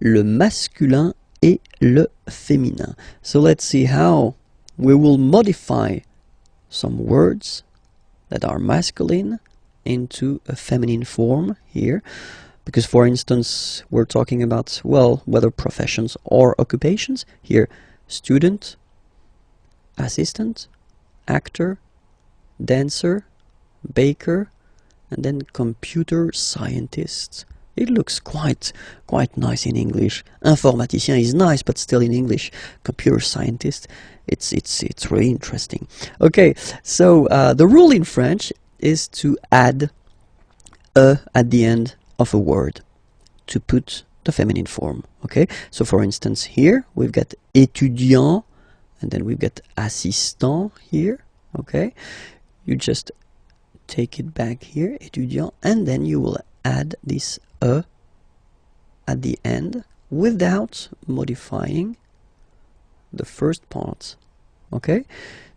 le masculin et le féminin. So let's see how we will modify some words that are masculine into a feminine form here. Because for instance, we're talking about, well, whether professions or occupations. Here, student, assistant, actor, dancer, baker, and then computer scientist. It looks quite nice in English. Informaticien is nice, but still in English. Computer scientist, it's really interesting. Okay, so the rule in French is to add a at the end of a word to put the feminine form. Okay, so for instance here we've got étudiant, and then we've got assistant here. Okay, you just take it back here, étudiant, and then you will add this a at the end without modifying the first part. Okay,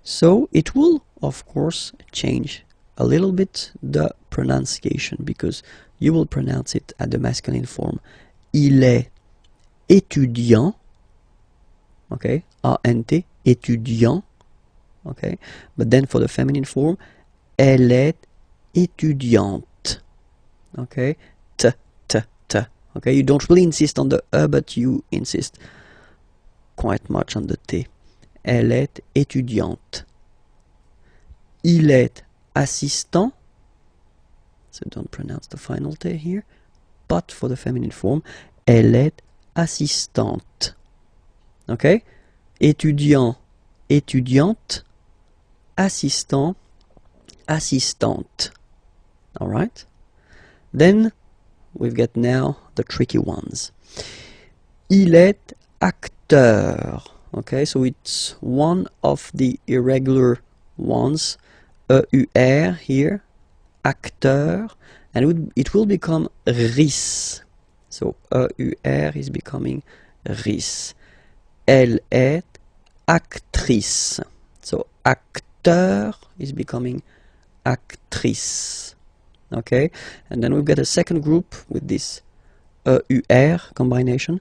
so it will of course change a little bit the pronunciation, because you will pronounce it at the masculine form. Il est étudiant. Okay, A-N-T, étudiant. Okay, but then for the feminine form, elle est étudiante. Okay, t, t, t. Okay, you don't really insist on the E, but you insist quite much on the T. Elle est étudiante. Il est assistant. So don't pronounce the final T here. But for the feminine form, elle est assistante. Okay, étudiant, étudiante. Assistant, assistante. All right. Then we've got now the tricky ones. Il est acteur. Okay, so it's one of the irregular ones. EUR here, acteur, and it will become RIS. So EUR is becoming RIS. Elle est actrice. So acteur is becoming actrice. Okay, and then we've got a second group with this EUR combination.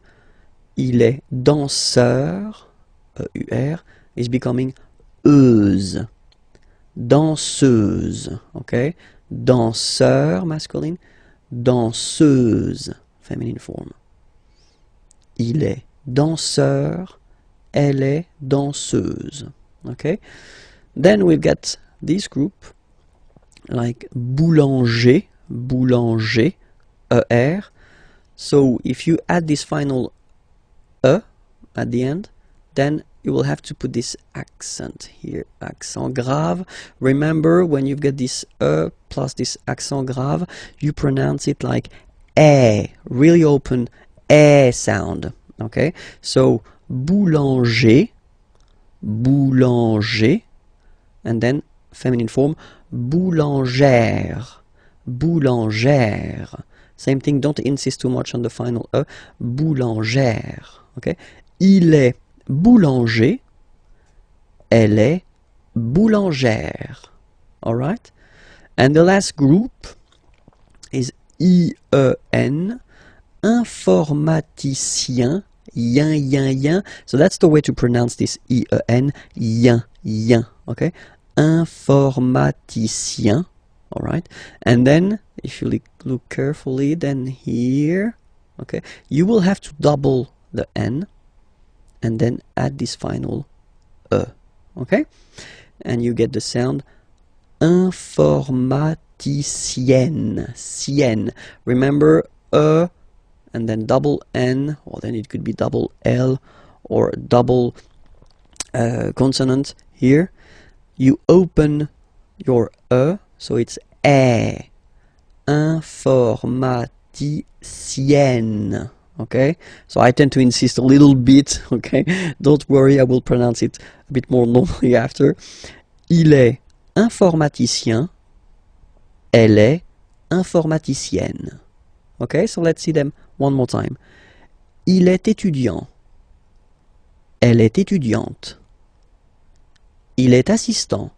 Il est danseur. EUR is becoming euse. Danseuse. Okay, danseur masculine, danseuse feminine form. Il est danseur, elle est danseuse. Okay, then we've got this group like boulanger, boulanger, ER. So if you add this final E at the end, then you will have to put this accent here, accent grave. Remember, when you've got this E plus this accent grave, you pronounce it like E, really open E sound. Okay, so boulanger, boulanger, and then feminine form, boulangère, boulangère. Same thing, don't insist too much on the final E, boulangère. Okay, il est boulanger, elle est boulangère. Alright? And the last group is IEN, informaticien, yin, yin, yin. So that's the way to pronounce this IEN, yin, yin. Okay? Informaticien. Alright? And then, if you look carefully, then here, okay, you will have to double the N and then add this final E. Okay? And you get the sound informaticienne. Sienne. Remember, E and then double N, or then it could be double L or double consonant here. You open your E, so it's E. Informaticienne. Okay, so I tend to insist a little bit. Okay, don't worry, I will pronounce it a bit more normally after. Il est informaticien, elle est informaticienne. Okay, so let's see them one more time. Il est étudiant, elle est étudiante. Il est assistant,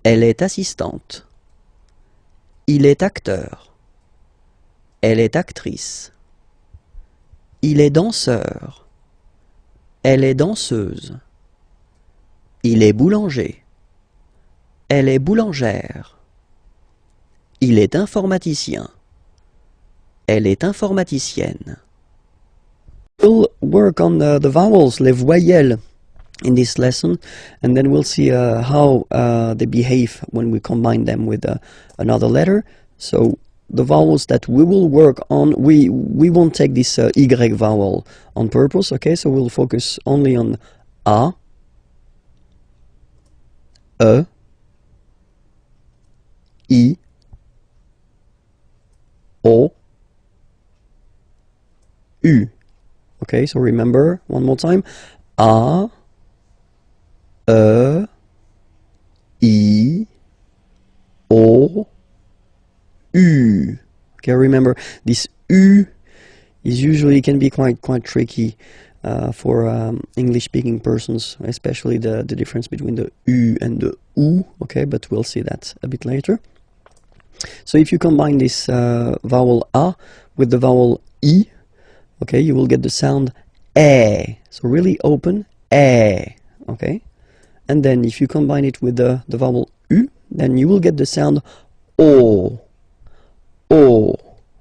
elle est assistante. Il est acteur, elle est actrice. Il est danseur. Elle est danseuse. Il est boulanger. Elle est boulangère. Il est informaticien. Elle est informaticienne. We'll work on the vowels, les voyelles, in this lesson, and then we'll see how they behave when we combine them with another letter. So the vowels that we will work on, we won't take this Y vowel on purpose, okay? So we'll focus only on A, E, I, O, U. Okay, so remember, one more time. A, E, I, O, U. Okay, remember, this U is usually can be quite tricky for English-speaking persons, especially the difference between the U and the OO. Okay, but we'll see that a bit later. So if you combine this vowel A with the vowel I, okay, you will get the sound E. So really open, E. Okay, and then if you combine it with the vowel U, then you will get the sound O. O.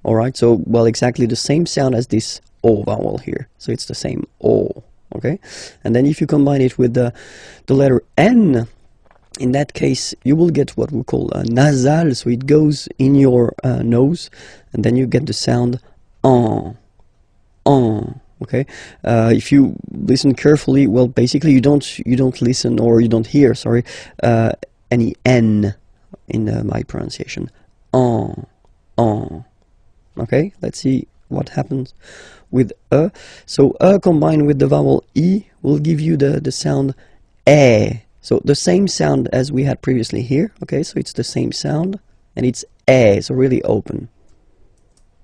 Alright, so, well, exactly the same sound as this O vowel here. So it's the same O. Okay, and then if you combine it with the letter N, in that case, you will get what we call a nasal, so it goes in your nose, and then you get the sound on. Okay, if you listen carefully, well, basically you don't listen, or you don't hear, sorry, any N in my pronunciation. On. Okay, let's see what happens with E. So E combined with the vowel I will give you the sound E. So the same sound as we had previously here, okay, so it's the same sound, and it's E, so really open.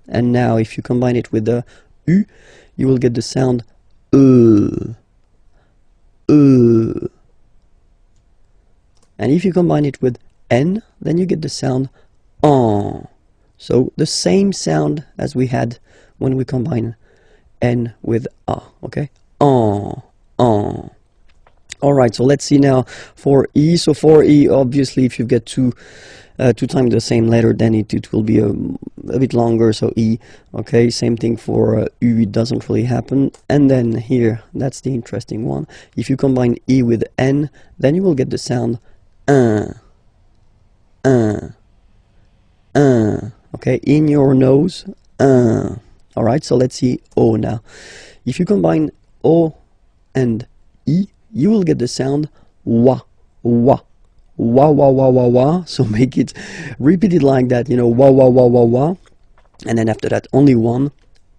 And now if you combine it with the U, you will get the sound And if you combine it with N, then you get the sound en. So the same sound as we had when we combine N with A, okay? En. Alright, so let's see now for E. So for E, obviously, if you get two times the same letter, then it will be a bit longer, so E. Okay, same thing for U, it doesn't really happen. And then here, that's the interesting one. If you combine E with N, then you will get the sound un. Okay, in your nose, un. Alright, so let's see O now. If you combine O and E, you will get the sound wa. So make it, repeat it like that, you know, wa. And then after that, only one,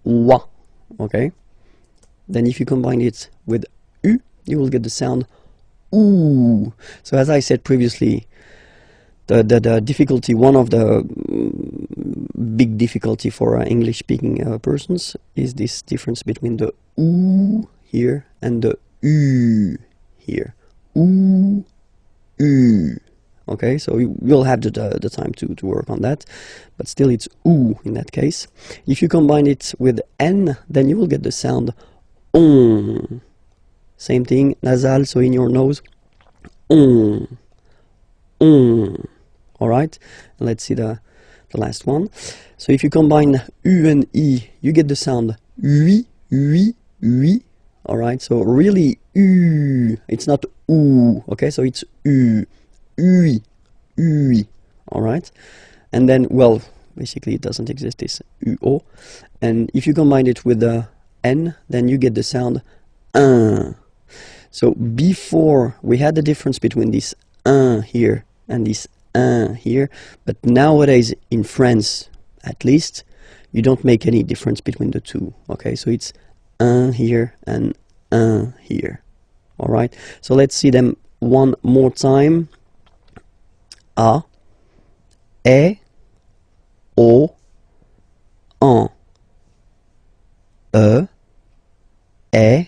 wa. Okay? Then if you combine it with U, you will get the sound oo. So as I said previously, the difficulty, one of the big difficulty for English-speaking persons is this difference between the oo here and the U here. Ooh, U. Okay, so you'll have the time to work on that, but still it's oo in that case. If you combine it with N, then you will get the sound on. Same thing, nasal, so in your nose, on. Alright, let's see the last one. So if you combine U and I, you get the sound oui. Alright, so really U, it's not oo, okay, so it's U, ui. Alright, and then, well, basically it doesn't exist, this uo, and if you combine it with the N, then you get the sound un. So before we had the difference between this un here and this un here, but nowadays in France, at least, you don't make any difference between the two, okay, so it's un here and un here. Alright, so let's see them one more time. A, E, O, en. E, E,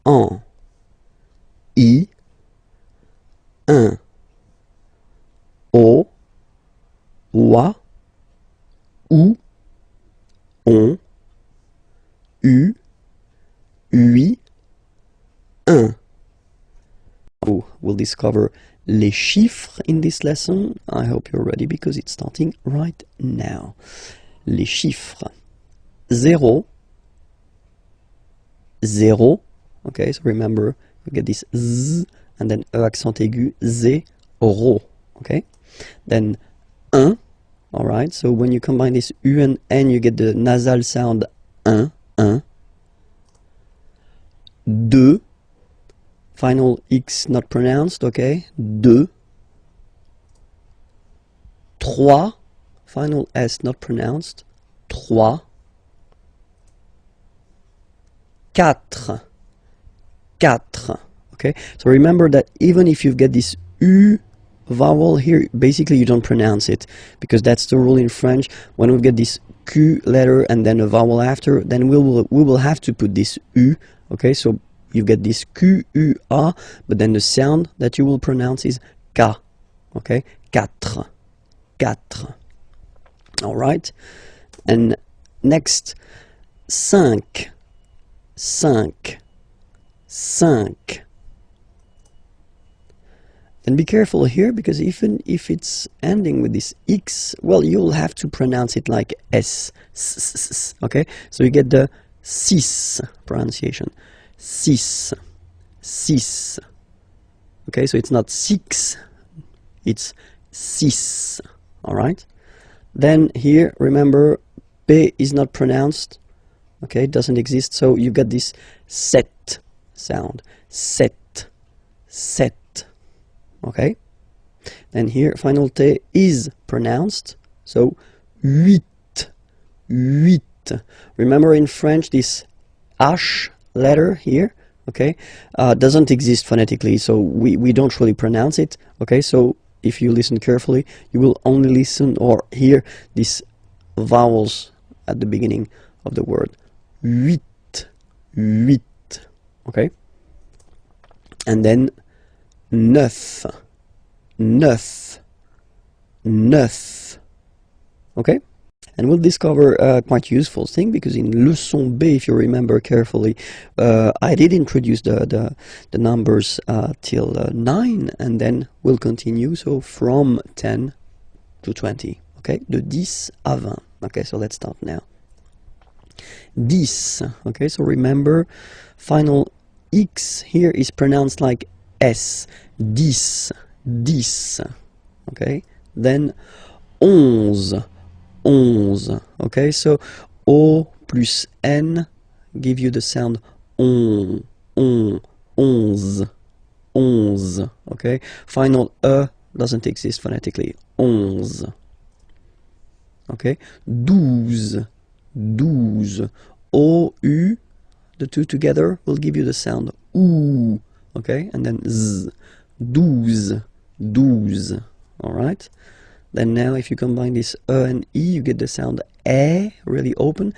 en. I, un. O, wa, ou, on, discover les chiffres in this lesson. I hope you're ready because it's starting right now. Les chiffres. 0, 0. Okay, so remember, you get this z and then e accent aigu, zéro. Okay, then 1. All right, so when you combine this u and n, you get the nasal sound 1, 1. 2. Final X not pronounced, okay? 2. 3. Final S not pronounced. 3. 4. 4. Okay? So remember that even if you get this U vowel here, basically you don't pronounce it, because that's the rule in French. When we get this Q letter and then a vowel after, then we will have to put this U, okay? So you get this Q-U-A, but then the sound that you will pronounce is K, okay? 4, 4. All right? And next, 5, 5, 5. And be careful here, because even if it's ending with this X, well, you'll have to pronounce it like S, okay? So you get the 6 pronunciation. 6, 6. Okay, so it's not 6, it's 6. All right? Then here, remember, P is not pronounced. Okay, it doesn't exist. So you get this set sound. Set, set. Okay? Then here, final T is pronounced. So, 8, 8. Remember in French, this H letter here, okay, doesn't exist phonetically, so we don't really pronounce it, okay? So if you listen carefully, you will only listen or hear these vowels at the beginning of the word. 8, 8, okay? And then 9, 9, 9, okay? And we'll discover a quite useful thing, because in leçon B, if you remember carefully, I did introduce the numbers till 9, and then we'll continue, so from 10 to 20, okay? De 10 à 20. Okay, so let's start now. 10, okay, so remember, final X here is pronounced like S. 10, 10, okay? Then 11. 11, okay, so O plus N give you the sound on, 11, 11, okay, final E doesn't exist phonetically, 11, okay, 12, 12, O, U, the two together will give you the sound OU, okay, and then Z, 12, 12, alright. Then now if you combine this E and E, you get the sound E, really open.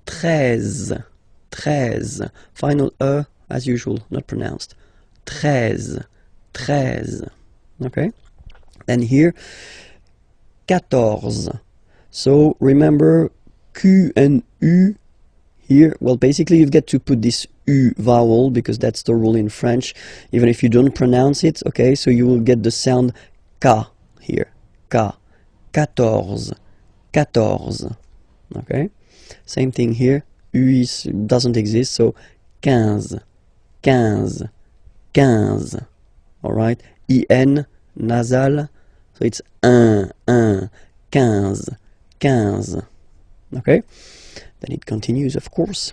13, 13. Final E, as usual, not pronounced. 13, 13. Okay? Then here, 14. So remember, Q and U here, well, basically you get to put this U vowel, because that's the rule in French, even if you don't pronounce it, okay? So you will get the sound K here. K, 14, 14, okay? Same thing here, U doesn't exist, so 15, 15, 15, alright? IN, nasal, so it's 1, 1, 15, 15, okay? Then it continues, of course.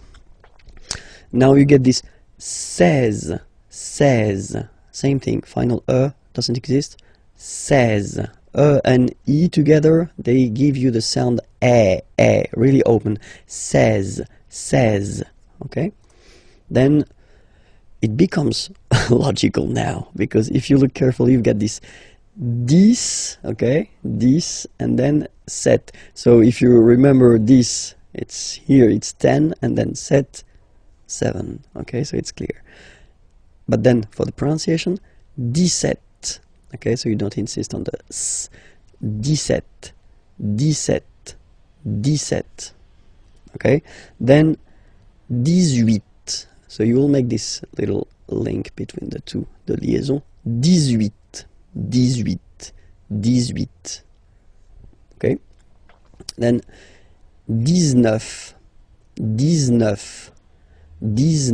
Now you get this 16, 16, same thing, final E doesn't exist, 16. E and E together, they give you the sound E, really open. 16, 16, okay? Then it becomes logical now, because if you look carefully, you get this 10, okay? 10, and then 7. So if you remember this, it's here, it's 10, and then 7, okay? So it's clear. But then for the pronunciation, 17. Okay, so you don't insist on the S. 17, 17, 17. Okay, then 18. So you will make this little link between the two, the liaison. 18, 18, 18. Okay? Then 19, 19,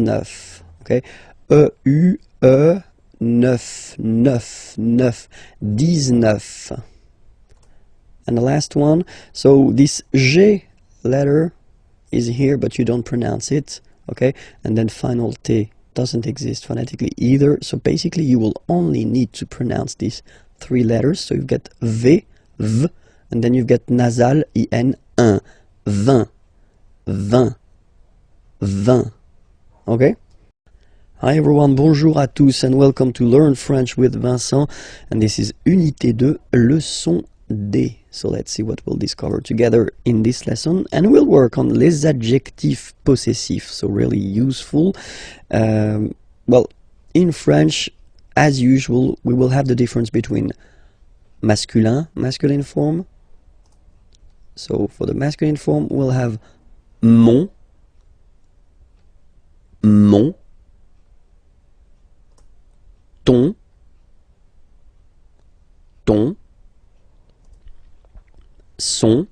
19. Okay? E-U-E, 9, 9, 9, 19. And the last one, so this G letter is here, but you don't pronounce it, okay? And then final T doesn't exist phonetically either, so basically you will only need to pronounce these three letters. So you've got V, V, and then you've got nasal, IN, 1, 20, 20, 20, okay? Hi everyone, bonjour à tous and welcome to Learn French with Vincent, and this is Unité 2, leçon D. So let's see what we'll discover together in this lesson, and we'll work on les adjectifs possessifs, so really useful. Well, in French, as usual, we will have the difference between masculine form. So for the masculine form, we'll have mon, ton, son,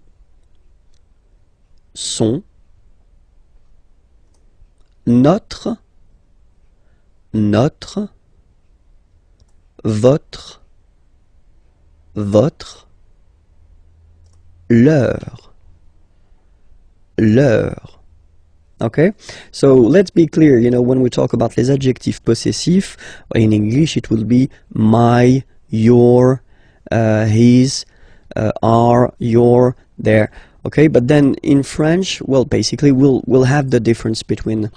notre, votre, leur. Okay, so let's be clear, you know, when we talk about les adjectifs possessifs, in English it will be my, your, his, are, your, their. Okay, but then in French, well, basically we'll have the difference between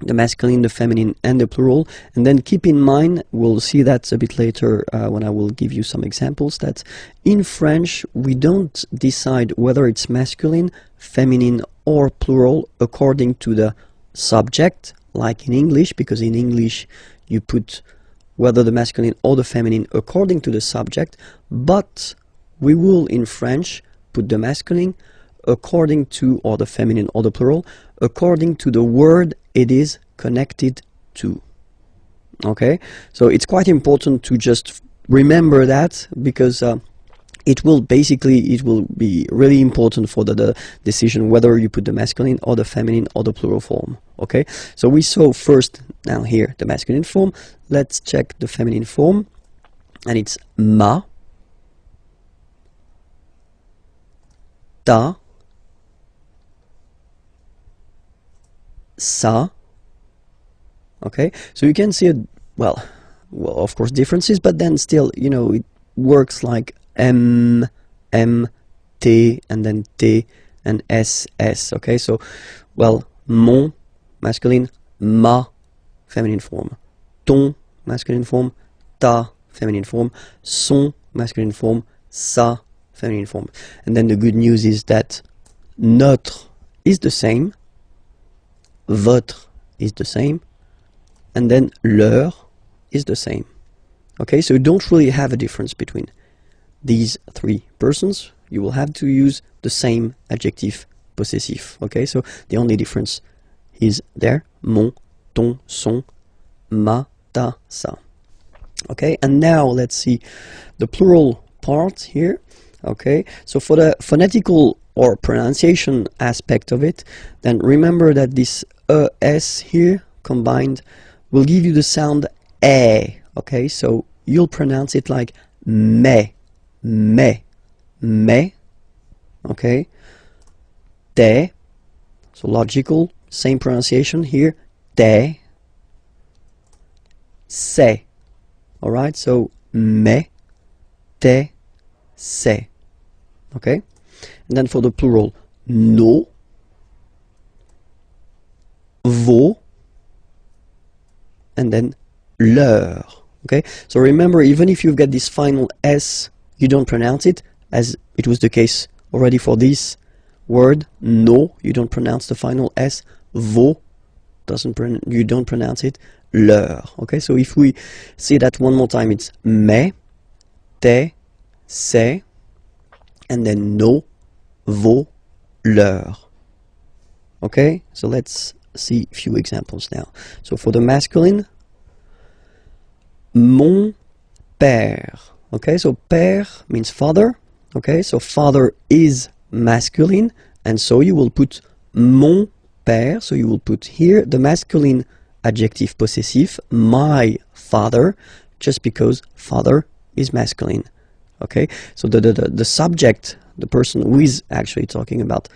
the masculine, the feminine, and the plural. And then keep in mind, we'll see that a bit later when I will give you some examples, that in French we don't decide whether it's masculine, feminine, or plural according to the subject, like in English, because in English you put whether the masculine or the feminine according to the subject, but we will in French put the masculine according to, or the feminine or the plural, according to the word it is connected to. Okay, so it's quite important to just remember that, because it will be really important for the decision whether you put the masculine or the feminine or the plural form. Okay, so we saw first now here the masculine form. Let's check the feminine form, and it's ma, ta, sa. Okay, so you can see well of course differences, but then still, you know, it works like M, T, and then T and S. Okay, so well, mon masculine, ma feminine form, ton masculine form, ta feminine form, son masculine form, sa feminine form. And then the good news is that notre is the same, votre is the same, and then leur is the same. Okay, so you don't really have a difference between these three persons. You will have to use the same adjective possessive. Okay, so the only difference is there, mon, ton, son, ma, ta, sa. Okay, and now let's see the plural part here. Okay, so for the phonetical or pronunciation aspect of it, then remember that this es here combined will give you the sound e. Okay, so you'll pronounce it like me, okay, te, so logical, same pronunciation here, te, se. Alright, so me, te, se. Okay, and then for the plural, no, vos, and then leur. Okay, so remember, even if you've got this final S, you don't pronounce it, as it was the case already for this word, no, you don't pronounce the final S, vos, you don't pronounce it, leur. Okay, so if we see that one more time, it's me, te, se, and then no, vos, leur. Okay, so let's see a few examples now. So for the masculine, mon père. Okay, so père means father. Okay, so father is masculine, and so you will put mon père. So you will put here the masculine adjective possessive, my father, just because father is masculine. Okay, so the subject, the person who is actually talking about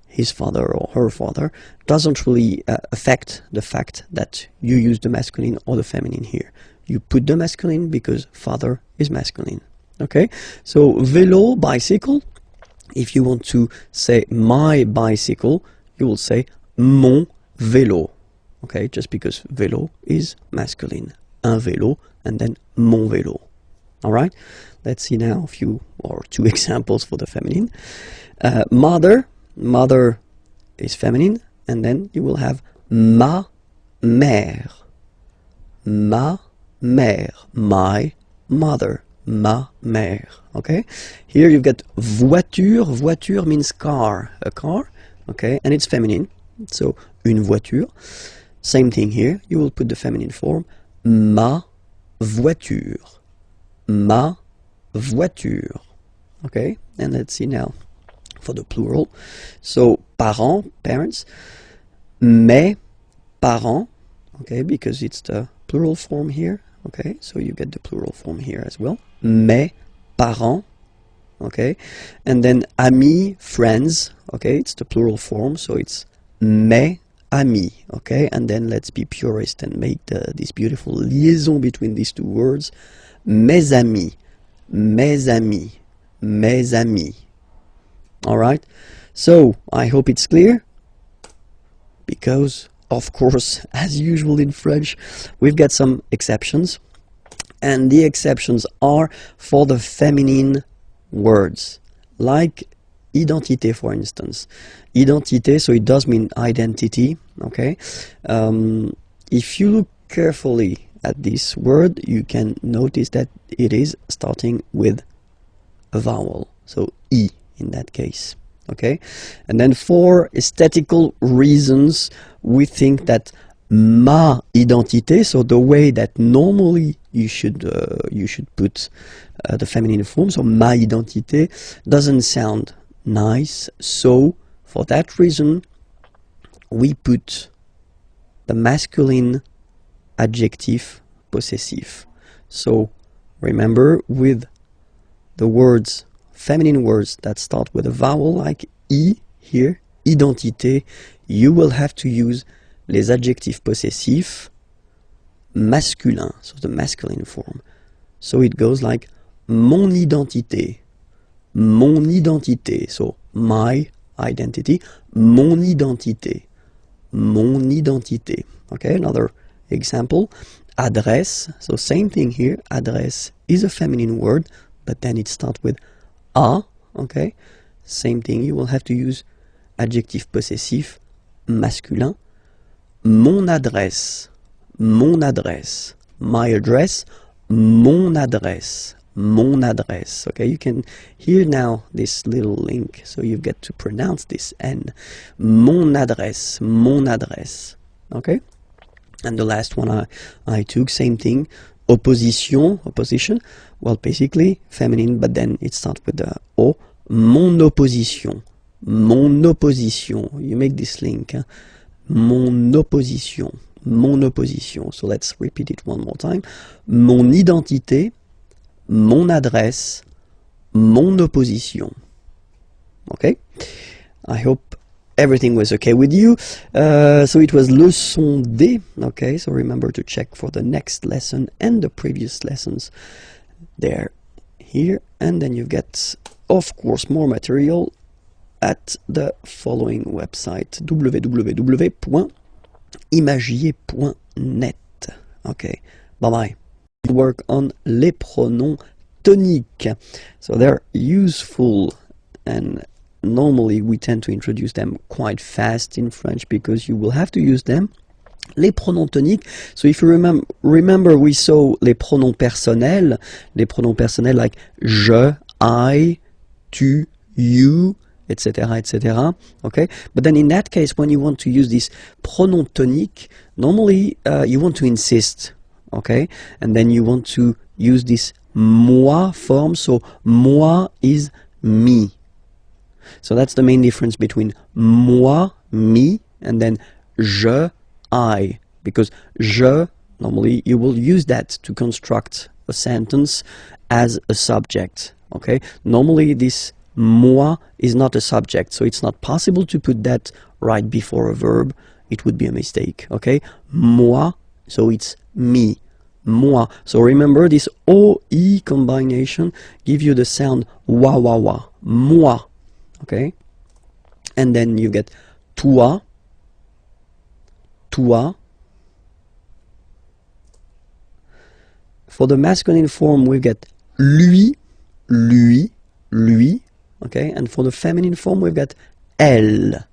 his father or her father, doesn't really affect the fact that you use the masculine or the feminine here. You put the masculine because father is masculine. Okay, so vélo, bicycle. If you want to say my bicycle, you will say mon vélo. Okay, just because vélo is masculine. Un vélo, and then mon vélo. All right, let's see now a few or two examples for the feminine. Mother, mother is feminine, and then you will have ma mère. Ma mère, my mother, ma mère. Okay, here you've got voiture. Voiture means car, a car. Okay, and it's feminine, so une voiture. Same thing here, you will put the feminine form, ma voiture. Ma voiture. Okay, and let's see now for the plural. So parents, parents, mes parents. Okay, because it's the plural form here. Okay, so you get the plural form here as well. Mes parents. Okay, and then amis, friends. Okay, it's the plural form, so it's mes amis. Okay, and then let's be purist and make this beautiful liaison between these two words. Mes amis, mes amis, mes amis. All right, so I hope it's clear, because of course, as usual in French, we've got some exceptions, and the exceptions are for the feminine words, like identité, for instance. Identité, so it does mean identity. Okay, if you look carefully at this word, you can notice that it is starting with a vowel, so I in that case. Okay, and then for aesthetical reasons, we think that ma identité, so the way that normally you should put the feminine form, so ma identité, doesn't sound nice. So for that reason, we put the masculine adjective possessive. So remember, with the words, feminine words that start with a vowel like I here, identité, you will have to use les adjectifs possessifs masculin, so the masculine form. So it goes like mon identité, so my identity, mon identité, mon identité. Okay, another example, adresse, so same thing here, adresse is a feminine word, but then it starts with a, okay, same thing, you will have to use adjectif possessif masculin, mon adresse, my address, mon adresse, okay, you can hear now this little link, so you've got to pronounce this N, mon adresse, okay, and the last one I took, same thing, opposition, well, basically feminine, but then it starts with the O, mon opposition, you make this link, hein? Mon opposition, so let's repeat it one more time, mon identité, mon adresse, mon opposition. Okay, I hope everything was okay with you. So it was leçon D. Okay, so remember to check for the next lesson and the previous lessons there, here, and then you get, of course, more material at the following website, www.imagiers.net. Okay, bye bye. Work on les pronoms toniques. So they're useful, and normally we tend to introduce them quite fast in French because you will have to use them. Les pronoms toniques, so if you remember we saw les pronoms personnels like je, I, tu, you, etc., etc. Okay, but then in that case, when you want to use this pronom tonique, normally you want to insist, okay, and then you want to use this moi form, so moi is me. So that's the main difference between moi, me, and then je, I. Because je, normally you will use that to construct a sentence as a subject. Okay? Normally this moi is not a subject, so it's not possible to put that right before a verb. It would be a mistake. Okay? Moi, so it's me. Moi. So remember this OE combination give you the sound wa wa wa. Moi. Okay? And then you get toi, toi. For the masculine form we get lui, lui, lui. Okay? And for the feminine form we've got elle,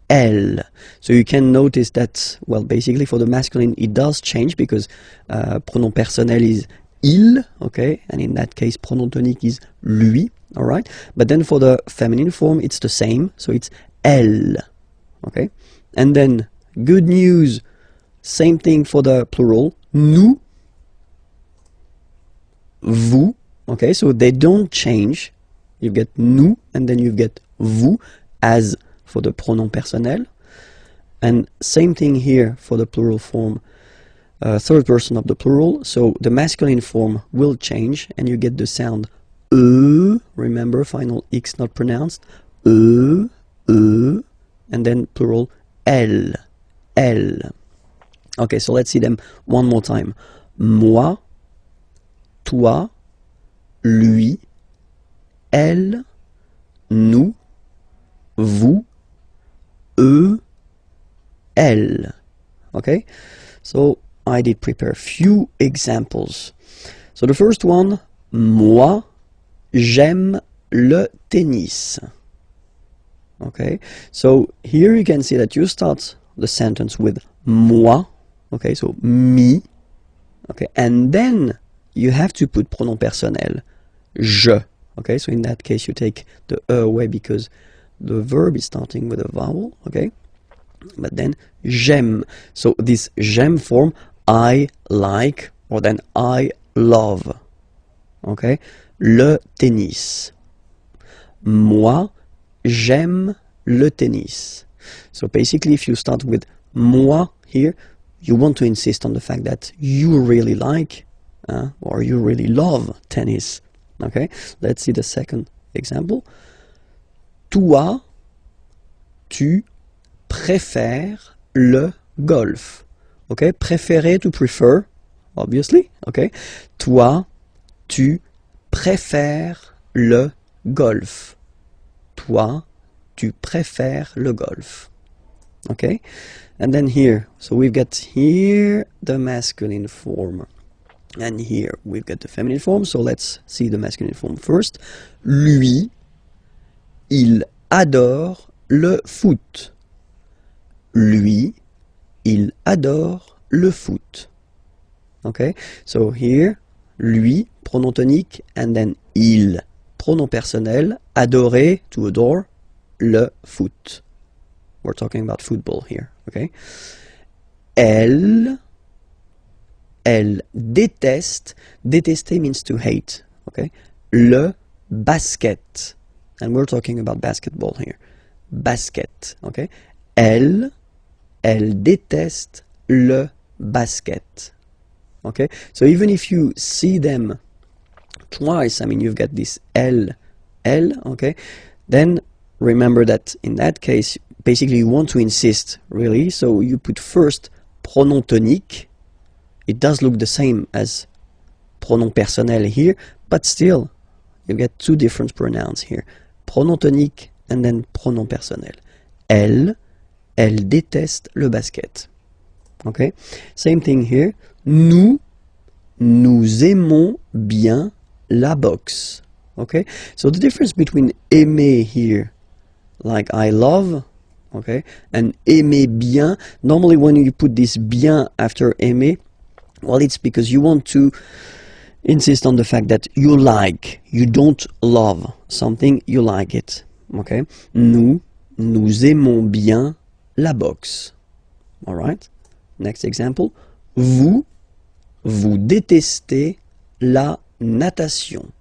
elle. So you can notice that, well, basically for the masculine it does change because pronom personnel is il, okay, and in that case pronom tonique is lui, all right. But then for the feminine form it's the same, so it's elle, okay. And then good news, same thing for the plural, nous, vous, okay. So they don't change. You get nous and then you get vous as for the pronom personnel, and same thing here for the plural form, third person of the plural. So the masculine form will change and you get the sound remember, final X not pronounced, and then plural elle, elle. Okay, so let's see them one more time. Moi, toi, lui, elle, nous, vous, eux, elle. Okay, so I did prepare a few examples. So the first one, moi, j'aime le tennis. Okay, so here you can see that you start the sentence with moi, okay, so me, okay, and then you have to put pronom personnel, je. Okay, so in that case you take the away because the verb is starting with a vowel, okay? But then j'aime. So this j'aime form, I like, or then I love. Okay? Le tennis. Moi, j'aime le tennis. So basically if you start with moi here, you want to insist on the fact that you really like or you really love tennis. Okay? Let's see the second example. Toi, tu préfères le golf. Okay, préférer, to prefer, obviously. Okay, toi, tu préfères le golf. Toi, tu préfères le golf. Okay, and then here, so we've got here the masculine form. And here we've got the feminine form, so let's see the masculine form first. Lui, il adore le foot. Lui, il adore le foot. Okay, so here, lui, pronom tonique, and then il, pronom personnel, adorer, to adore, le foot. We're talking about football here, okay? Elle déteste, détester means to hate, okay? Le basket. And we're talking about basketball here. Basket, okay? Elle déteste le basket. Okay? So even if you see them twice, I mean, you've got this elle, okay? Then remember that in that case, basically you want to insist, really. So you put first pronom tonique. It does look the same as pronom personnel here, but still, you get two different pronouns here. Pronom tonique and then pronom personnel. Elle déteste le basket. Okay? Same thing here. Nous aimons bien la boxe. Okay? So the difference between aimer here, like I love, okay, and aimer bien, normally when you put this bien after aimer, well, it's because you want to insist on the fact that you like, you don't love something, you like it. Okay? Nous aimons bien la boxe. All right? Next example. Vous détestez la natation.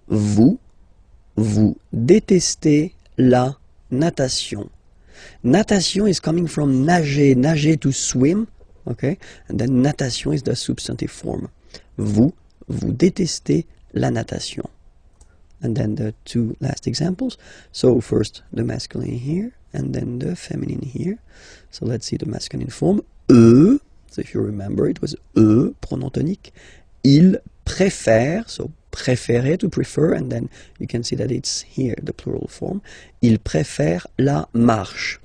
Vous, vous détestez la natation. Natation is coming from nager, nager to swim, okay? And then natation is the substantive form. Vous, vous détestez la natation. And then the two last examples. So first the masculine here, and then the feminine here. So let's see the masculine form. Eux, so if you remember, it was eux, pronom tonique. Ils préfèrent, so préférer, to prefer, and then you can see that it's here, the plural form. Ils préfèrent la marche.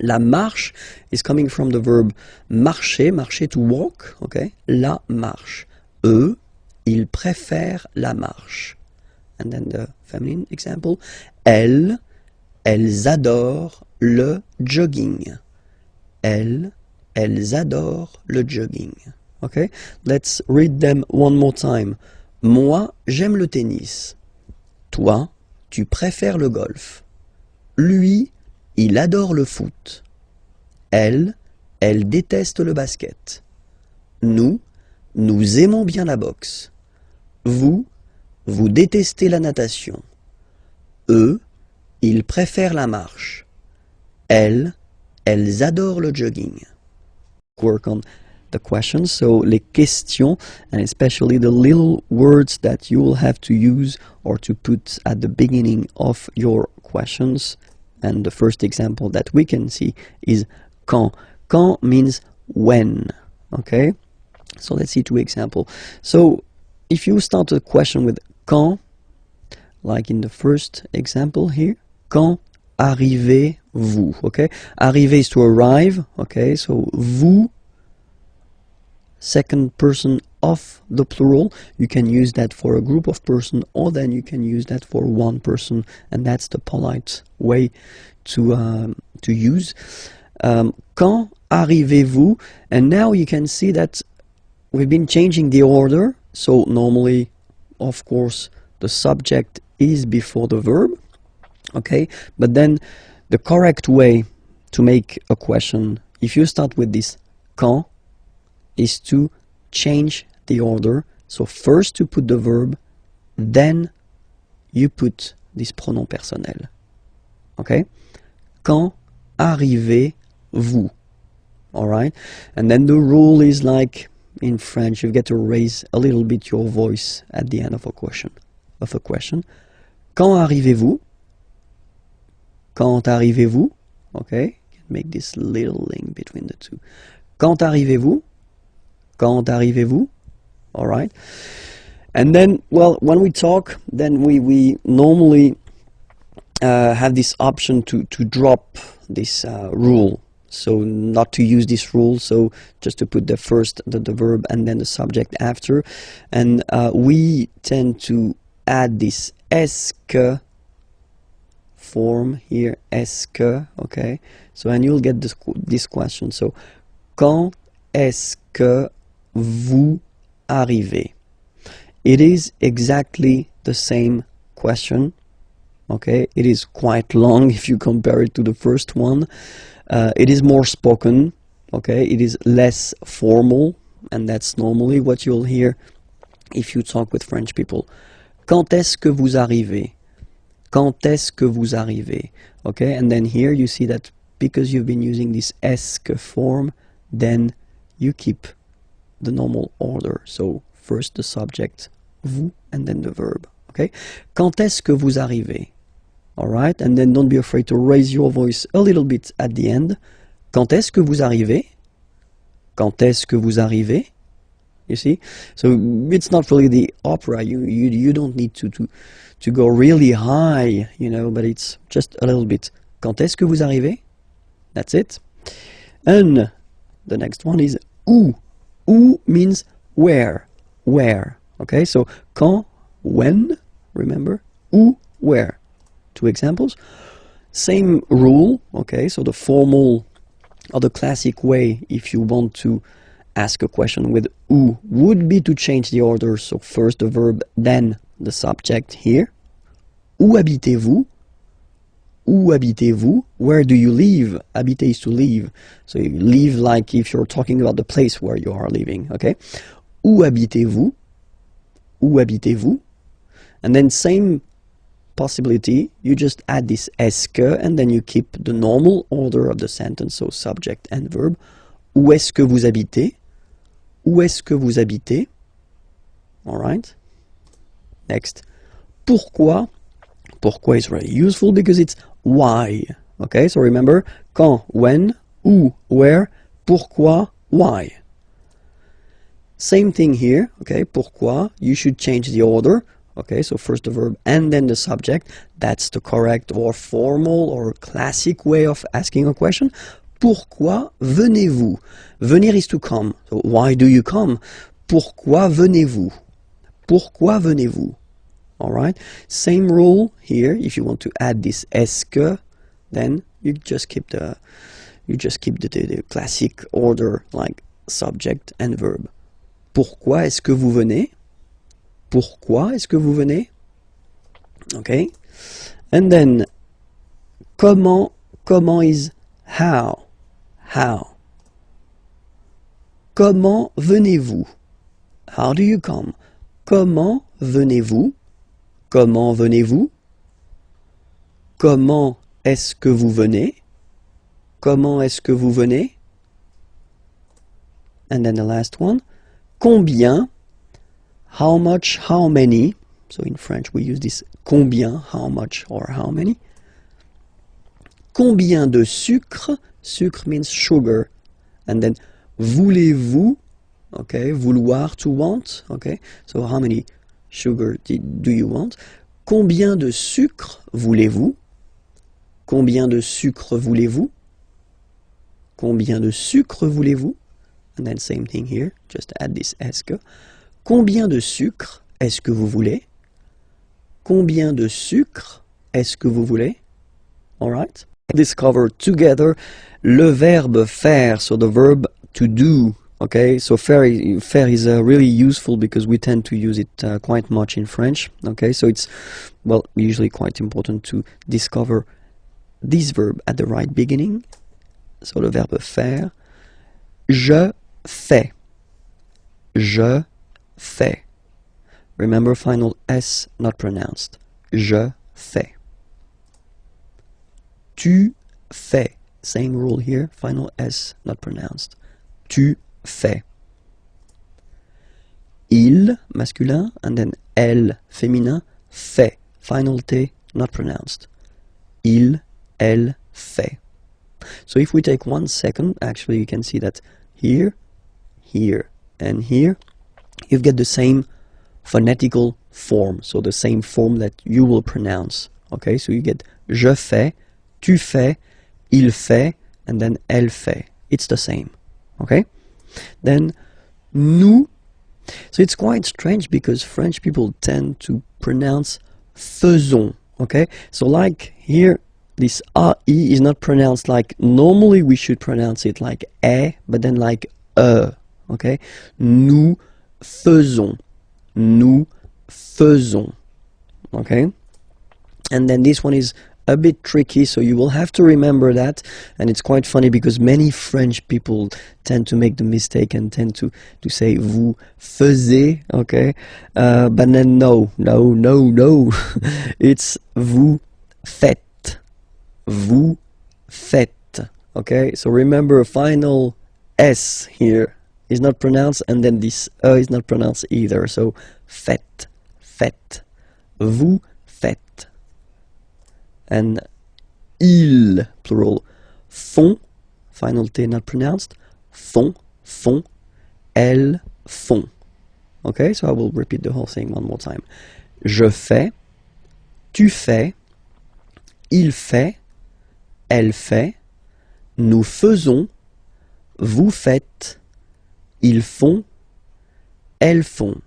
La marche is coming from the verb marcher, marcher to walk, okay? La marche. Eux, ils préfèrent la marche. And then the feminine example. Elles, elles adorent le jogging. Elles, elles adorent le jogging. Okay? Let's read them one more time. Moi, j'aime le tennis. Toi, tu préfères le golf. Lui, il adore le foot. Elle, elle déteste le basket. Nous, nous aimons bien la boxe. Vous, vous détestez la natation. Eux, ils préfèrent la marche. Elles, elles adorent le jogging. Work on the questions, so les questions, and especially the little words that you will have to use or to put at the beginning of your questions. And the first example that we can see is quand. Quand means when, okay? So let's see two examples. So if you start a question with quand, like in the first example here, quand arrivez-vous, okay? Arriver is to arrive, okay? So vous, second person of the plural, you can use that for a group of person, or then you can use that for one person, and that's the polite way to use. Quand arrivez-vous? And now you can see that we've been changing the order. So normally, of course, the subject is before the verb, okay? But then the correct way to make a question, if you start with this quand, is to change the order. So first you put the verb, then you put this pronom personnel. Okay? Quand arrivez-vous? Alright? And then the rule is like in French, you get to raise a little bit your voice at the end of a question. Quand arrivez-vous? Quand arrivez-vous? Okay? Make this little link between the two. Quand arrivez-vous? Quand arrivez-vous? All right. And then, well, when we talk, then we normally have this option to drop this rule. So not to use this rule, so just to put the first, the verb, and then the subject after. And we tend to add this est-ce que form here, est-ce que, okay? So, and you'll get this question. So, quand est-ce que vous arrivez? It is exactly the same question, okay? It is quite long if you compare it to the first one. It is more spoken, okay? It is less formal, and that's normally what you'll hear if you talk with French people. Quand est-ce que vous arrivez? Quand est-ce que vous arrivez? Okay, and then here you see that because you've been using this est-ce que form, then you keep the normal order. So first the subject, vous, and then the verb. Okay, quand est-ce que vous arrivez? All right, and then don't be afraid to raise your voice a little bit at the end. Quand est-ce que vous arrivez? Quand est-ce que vous arrivez? You see, so it's not really the opera. You don't need to go really high, you know, but it's just a little bit. Quand est-ce que vous arrivez? That's it. And the next one is où. Où means where. Where. Okay, so quand, when, remember? Où, where. Two examples. Same rule, okay, so the formal or the classic way, if you want to ask a question with où, would be to change the order. So first the verb, then the subject here. Où habitez-vous? Où habitez-vous? Where do you live? Habiter is to live. So you live like if you're talking about the place where you are living, okay? où habitez-vous? Où habitez-vous? And then same possibility, you just add this est-ce que, and then you keep the normal order of the sentence, so subject and verb. Où est-ce que vous habitez? Où est-ce que vous habitez? Alright. Next. Pourquoi? Pourquoi is very useful because it's why. Okay, so remember, quand, when, où, where, pourquoi, why. Same thing here, okay, pourquoi, you should change the order. Okay, so first the verb and then the subject. That's the correct or formal or classic way of asking a question. Pourquoi venez-vous? Venir is to come. So why do you come? Pourquoi venez-vous? Pourquoi venez-vous? Alright, same rule here. If you want to add this est-ce que, then you just keep the classic order like subject and verb. Pourquoi est-ce que vous venez? Pourquoi est-ce que vous venez? Okay, and then comment is how. Comment venez-vous? How do you come? Comment venez-vous? Comment venez-vous? Comment est-ce que vous venez? Comment est-ce que vous venez? And then the last one. Combien? How much, how many? So in French we use this combien, how much or how many. Combien de sucre? Sucre means sugar. And then voulez-vous? Okay, vouloir, to want. Okay, so how many sugar do you want? Combien de sucre voulez-vous? Combien de sucre voulez-vous? Combien de sucre voulez-vous? And then same thing here, just add this est-ce que. Combien de sucre est-ce que vous voulez? Combien de sucre est-ce que vous voulez? Alright. Discover together le verbe faire, so the verb to do. Okay, so faire is really useful because we tend to use it quite much in French. Okay, so it's, well, usually quite important to discover this verb at the right beginning. So le verbe faire. Je fais. Je fais. Remember, final S not pronounced. Je fais. Tu fais. Same rule here, final S not pronounced. Tu fais. Il, masculin, and then elle, féminin, fait. Final T not pronounced. Il, elle, fait. So if we take 1 second, actually you can see that here, here, and here, you've got the same phonetical form, so the same form that you will pronounce. Okay, so you get je fais, tu fais, il fait, and then elle fait. It's the same. Okay? Then nous. So it's quite strange because French people tend to pronounce faisons. Okay? So like here, this AE is not pronounced like normally we should pronounce it like E, but then like E. Okay? Nous faisons. Nous faisons. Okay? And then this one is a bit tricky, so you will have to remember that. And it's quite funny because many French people tend to make the mistake and tend to say vous faisiez, okay? But then no. It's vous faites. Vous faites. Okay? So remember, final S here is not pronounced, and then this is not pronounced either. So faites, faites. Vous faites. And ils, plural, font, final T not pronounced, font, elles font. Okay, so I will repeat the whole thing one more time. Je fais, tu fais, il fait, elle fait, nous faisons, vous faites, ils font, elles font.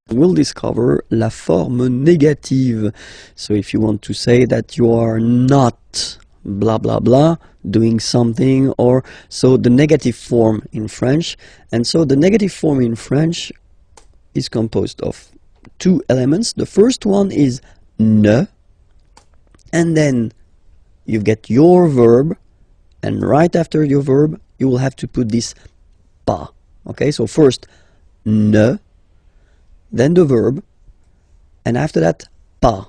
We'll discover la forme négative. So if you want to say that you are not blah blah blah doing something, or so the negative form in French. And so the negative form in French is composed of 2 elements. The first one is ne, and then you get your verb, and right after your verb you will have to put this pas. Okay, so first ne, then the verb, and after that, pas.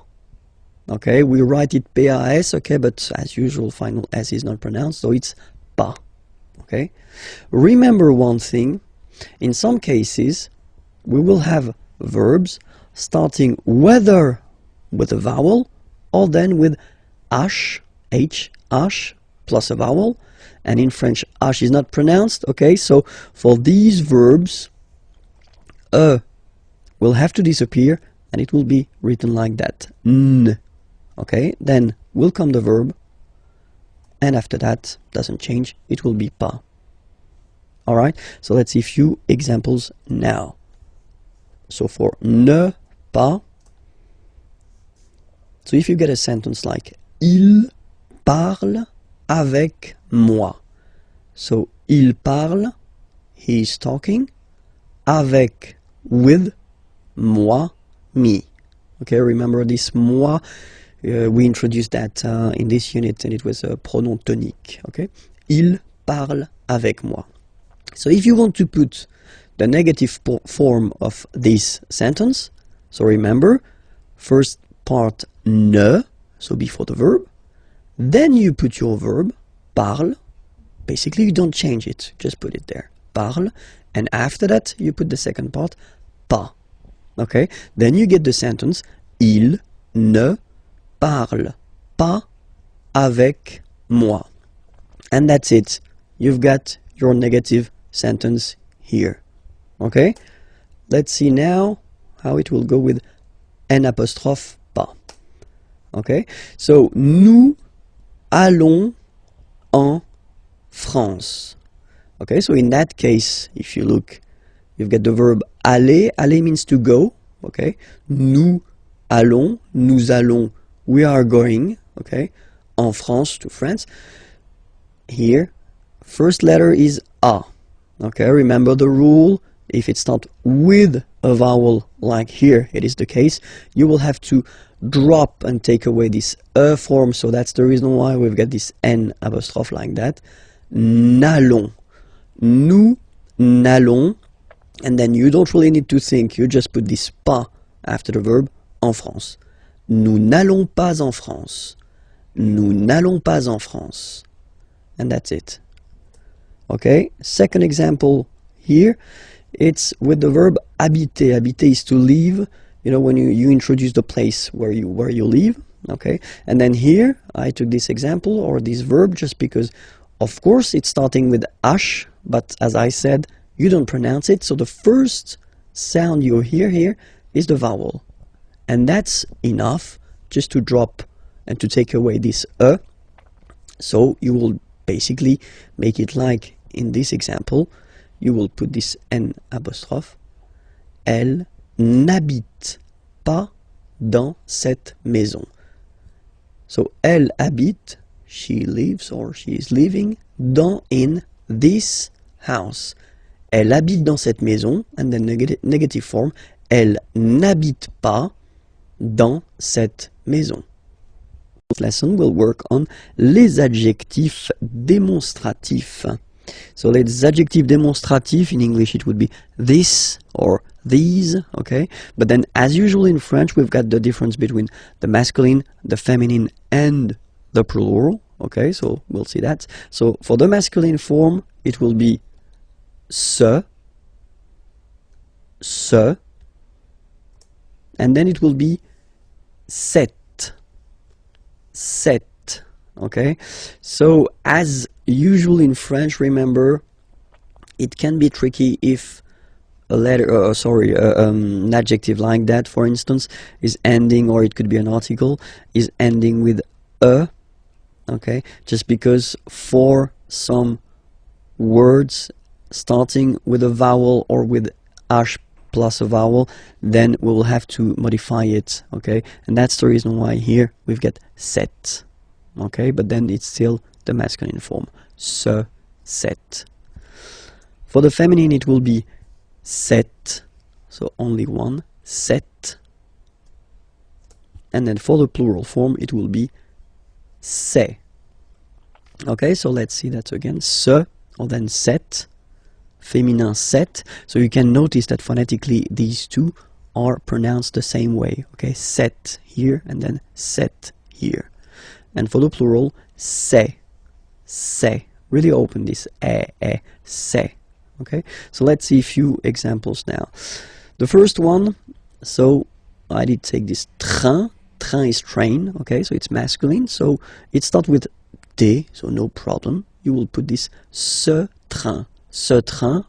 Okay, we write it PAS, okay, but as usual, final S is not pronounced, so it's pas. Okay, remember one thing, in some cases, we will have verbs starting whether with a vowel or then with H, plus a vowel, and in French, H is not pronounced, okay, so for these verbs, will have to disappear, and it will be written like that, n. Okay, then will come the verb, and after that, doesn't change, it will be pas. Alright, so let's see a few examples now. So for ne pas, so if you get a sentence like il parle avec moi. So il parle, he is talking, avec, with, moi, me. Okay, remember this moi? We introduced that in this unit, and it was a pronom tonique. Okay, il parle avec moi. So if you want to put the negative form of this sentence, so remember, first part ne, so before the verb, then you put your verb parle. Basically, you don't change it, just put it there, parle, and after that you put the second part pas. Okay, then you get the sentence il ne parle pas avec moi, and that's it. You've got your negative sentence here. Okay, let's see now how it will go with n apostrophe pas. Okay, so nous allons en France. Okay, so in that case, if you look, you've got the verb aller. Aller means to go. Okay, nous allons, we are going, okay, en France, to France. Here, first letter is A. Okay, remember the rule, if it's not with a vowel, like here it is the case, you will have to drop and take away this E form, so that's the reason why we've got this N apostrophe like that. N'allons, nous n'allons, and then you don't really need to think, you just put this pas after the verb, en France. Nous n'allons pas en France. Nous n'allons pas en France. And that's it. Okay, second example here, it's with the verb habiter. Habiter is to live, you know, when you introduce the place where you live. Okay, and then here I took this example or this verb just because, of course, it's starting with H, but as I said, you don't pronounce it, so the first sound you hear here is the vowel. And that's enough just to drop and to take away this E. So you will basically make it like in this example, you will put this N apostrophe. Elle n'habite pas dans cette maison. So elle habite, she lives or she is living, in this house. Elle habite dans cette maison, and then negative form, elle n'habite pas dans cette maison. This lesson will work on les adjectifs démonstratifs. So les adjectifs démonstratifs, in English it would be this or these, okay? But then as usual in French, we've got the difference between the masculine, the feminine, and the plural, okay? So we'll see that. So for the masculine form, it will be ce, and then it will be cette, okay? So as usual in French, remember, it can be tricky if a letter, an adjective like that, for instance, is ending, or it could be an article, is ending with a, okay? Just because for some words starting with a vowel or with H plus a vowel, then we will have to modify it, okay? And that's the reason why here we've got set, okay? But then it's still the masculine form, ce, set. For the feminine, it will be set, so only one, set. And then for the plural form, it will be c'est. Okay, so let's see that again. Ce, or then set. féminin set. So you can notice that phonetically these two are pronounced the same way. Okay, set here and then set here. And for the plural, c'est. Really open this c'est. Okay, so let's see a few examples now. The first one, so I did take this train. Train is train, okay, so it's masculine, so it starts with T, so no problem. You will put this ce train,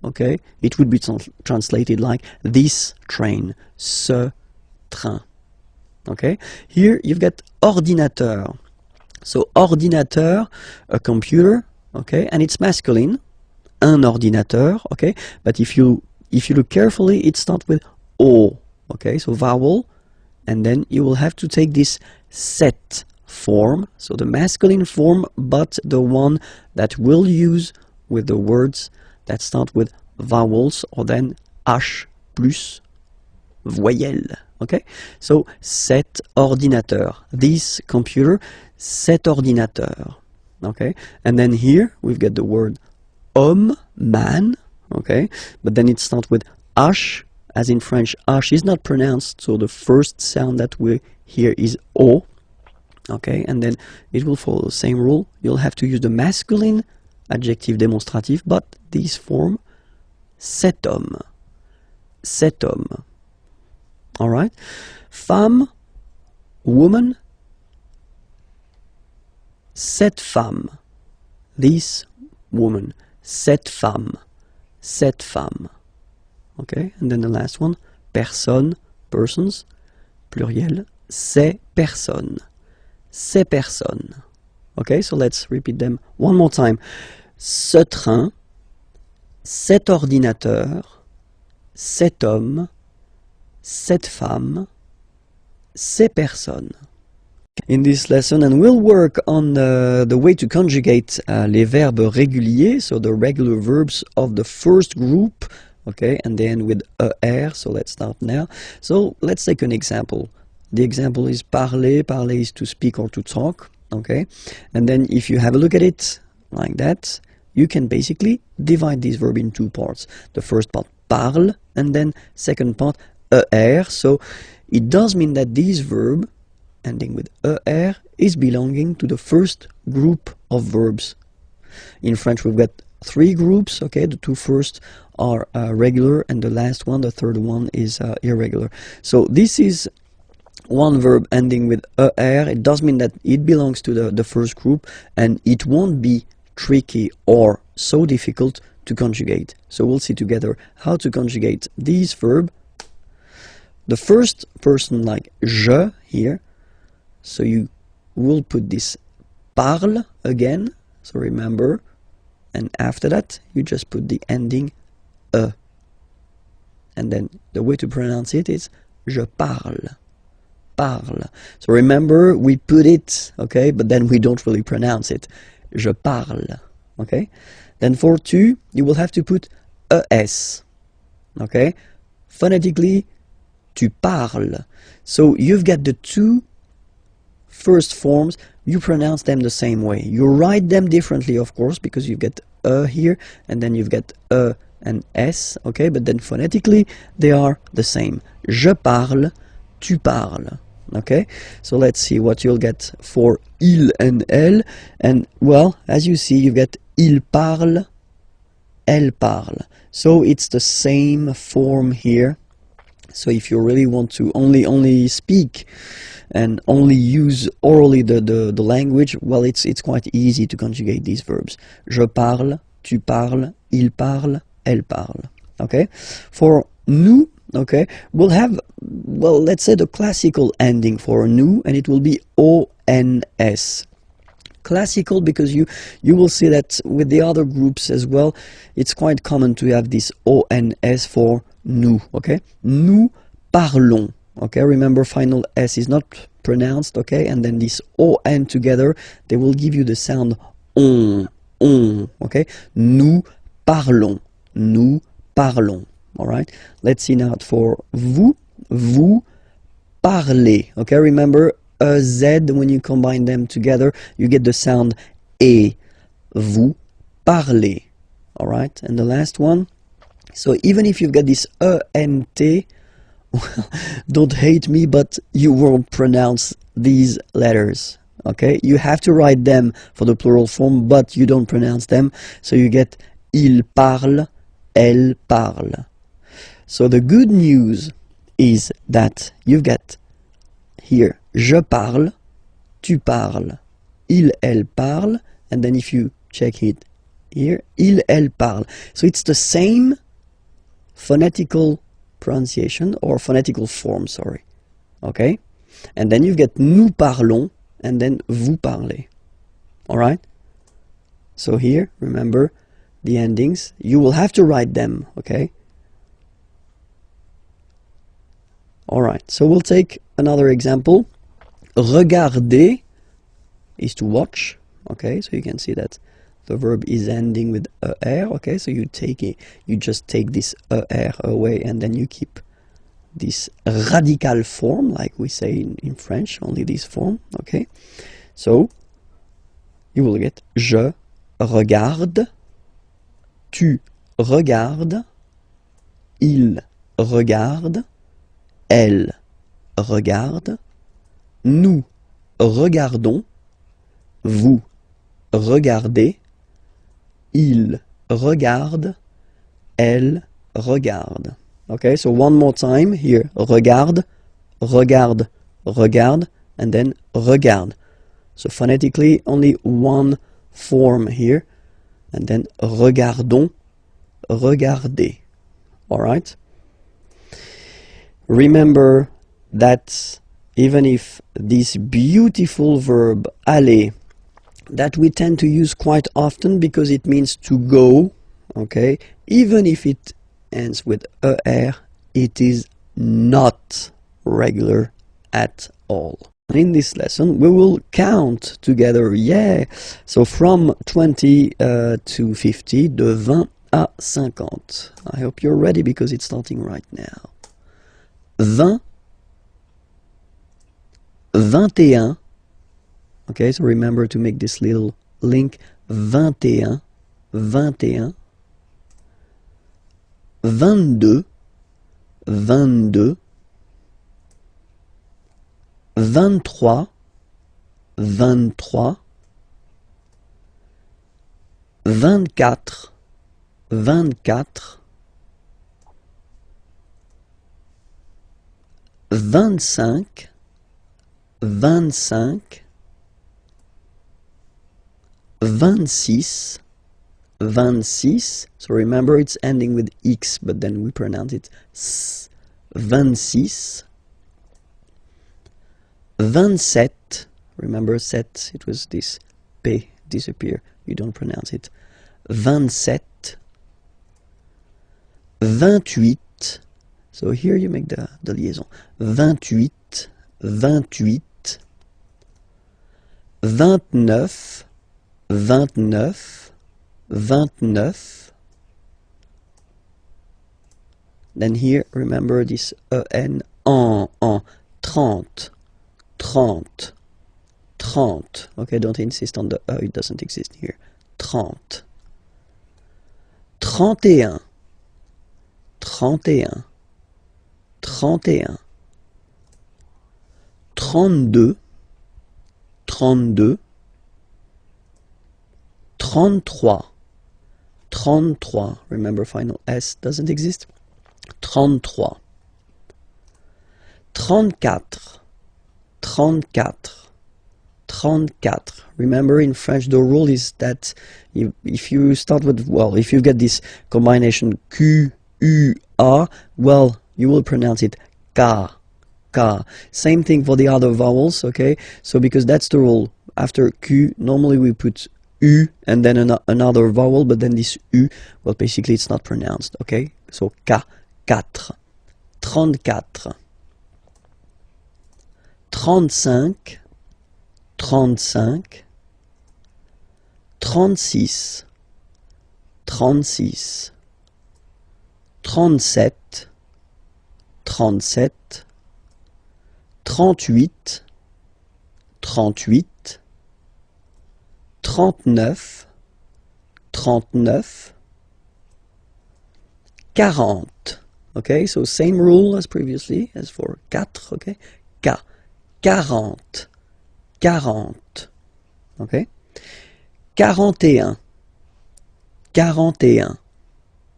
okay, it would be translated like this train, ce train, okay. Here you've got ordinateur, so ordinateur, a computer, okay, and it's masculine, un ordinateur, okay, but if you look carefully, it starts with O, okay, so vowel, and then you will have to take this set form, so the masculine form, but the one that we'll use with the words that start with vowels, or then H plus voyelle, okay? So, cet ordinateur, this computer, cet ordinateur, okay? And then here, we've got the word homme, man, okay? But then it starts with H, as in French, H is not pronounced, so the first sound that we hear is O, okay, and then it will follow the same rule. You'll have to use the masculine adjective démonstratif, but this form, cet homme, alright? Femme, woman, cette femme, this woman, cette femme, okay, and then the last one, personne, persons, pluriel, ces personnes, okay, so let's repeat them one more time. Ce train, cet ordinateur, cet homme, cette femme, ces personnes. In this lesson, and we'll work on the way to conjugate les verbes réguliers, so the regular verbs of the first group, okay, and then with er, so let's start now. So let's take an example. The example is parler. Parler is to speak or to talk, okay? And then if you have a look at it like that, you can basically divide this verb in two parts. The first part, parle, and then second part, er. So it does mean that this verb, ending with er, is belonging to the first group of verbs. In French, we've got three groups, okay? The two first are regular, and the last one, the third one, is irregular. So this is one verb ending with er. It does mean that it belongs to the first group, and it won't be tricky or so difficult to conjugate. So we'll see together how to conjugate this verb. The first person, like je here, so you will put this parle again, so remember, and after that you just put the ending e, and then the way to pronounce it is je parle. So remember, we put it, okay, but then we don't really pronounce it. Je parle, okay? Then for tu, you will have to put es, okay? Phonetically, tu parles. So you've got the two first forms, you pronounce them the same way. You write them differently, of course, because you've got here, and then you've got and s, okay? But then phonetically, they are the same. Je parle, tu parles. Okay, so let's see what you'll get for il and elle. And well, as you see, you get il parle, elle parle. So it's the same form here. So if you really want to only speak and only use orally the language, well, it's quite easy to conjugate these verbs. Je parle, tu parles, il parle, elle parle. Okay, for nous, okay, we'll have, well, let's say the classical ending for nous, and it will be ons. Classical because you will see that with the other groups as well, it's quite common to have this ons for nous, okay? Nous parlons, okay? Remember, final s is not pronounced, okay? And then this on together, they will give you the sound on, okay? Nous parlons, all right? Let's see now for vous parlez, okay? Remember, a z, when you combine them together, you get the sound et. Vous parlez, all right? And the last one, So even if you've got this ENT, don't hate me, but you won't pronounce these letters. Okay, you have to write them for the plural form, but you don't pronounce them. So you get il parle, elle parle. So the good news is that you've got here je parle, tu parles, il, elle parle, and then if you check it here, il, elle parle. So it's the same phonetical pronunciation or phonetical form, sorry. Okay? And then you've got nous parlons and then vous parlez. Alright? So here, remember the endings. You will have to write them, okay? Alright, so we'll take another example. Regarder is to watch, okay? So you can see that the verb is ending with er, okay? So you take it, you just take this er away and then you keep this radical form, like we say in French, only this form, okay? So you will get je regarde, tu regardes, il regarde, elle regarde, nous regardons, vous regardez, il regarde, elle regarde. Okay, so one more time here. Regarde, regarde, regarde, and then regarde. So phonetically, only one form here. And then regardons, regardez. Alright? Remember that even if this beautiful verb aller, that we tend to use quite often because it means to go, okay, even if it ends with er, it is not regular at all. In this lesson we will count together, yeah, so from 20 to 50, de 20 à 50. I hope you're ready because it's starting right now. 20, 21, okay, so remember to make this little link, 21, 21, 22, 22, 23, 23, 24, 24, 25, 25, 26, 26, so remember it's ending with X, but then we pronounce it S, 26, 27, remember set, it was this P disappear, you don't pronounce it, 27, 28, so here you make the liaison, 28, 28, 29, 29, 29, then here remember this en, 30, 30, 30, okay, don't insist on the it doesn't exist here, 30, 31, 31, 31, 32, 32, 33, 33, remember final S doesn't exist, 33, 34, 34, 34, remember in French the rule is that if you start with, well, if you get this combination Q, U, A, well, you will pronounce it K, K. Same thing for the other vowels, okay? So because that's the rule, after Q, normally we put U and then another vowel, but then this U, well, basically it's not pronounced, okay? So K, 4, 34, 35, 35, 36, 36, 37, 37, 38, 38, 39, 39, 40. Okay, so same rule as previously, as for 4, okay? 40. 40. Okay? 41. 41. 42.